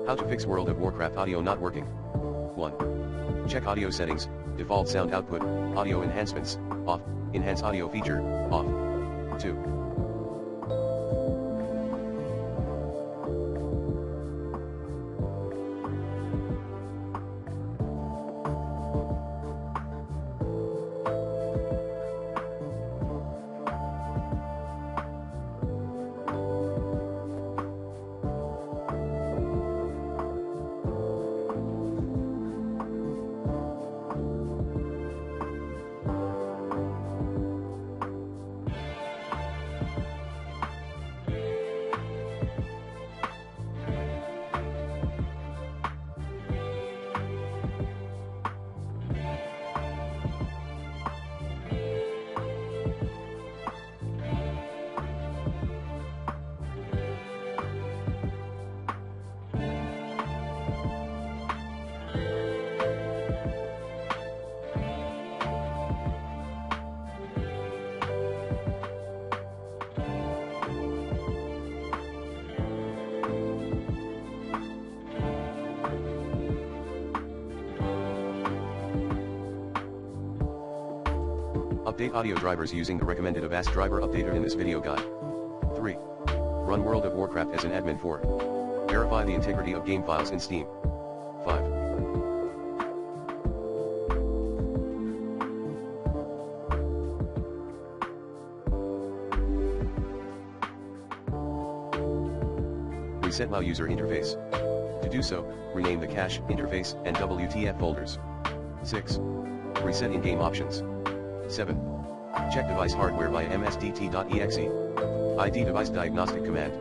How to fix World of Warcraft audio not working. 1. Check audio settings, default sound output, audio enhancements, off, enhance audio feature, off. 2. Update audio drivers using the recommended Avast driver updater in this video guide. 3. Run World of Warcraft as an admin. 4. Verify the integrity of game files in Steam. 5. Reset MAU user interface. To do so, rename the cache, interface, and WTF folders. 6. Reset in-game options. 7. Check device hardware via msdt.exe. ID device diagnostic command.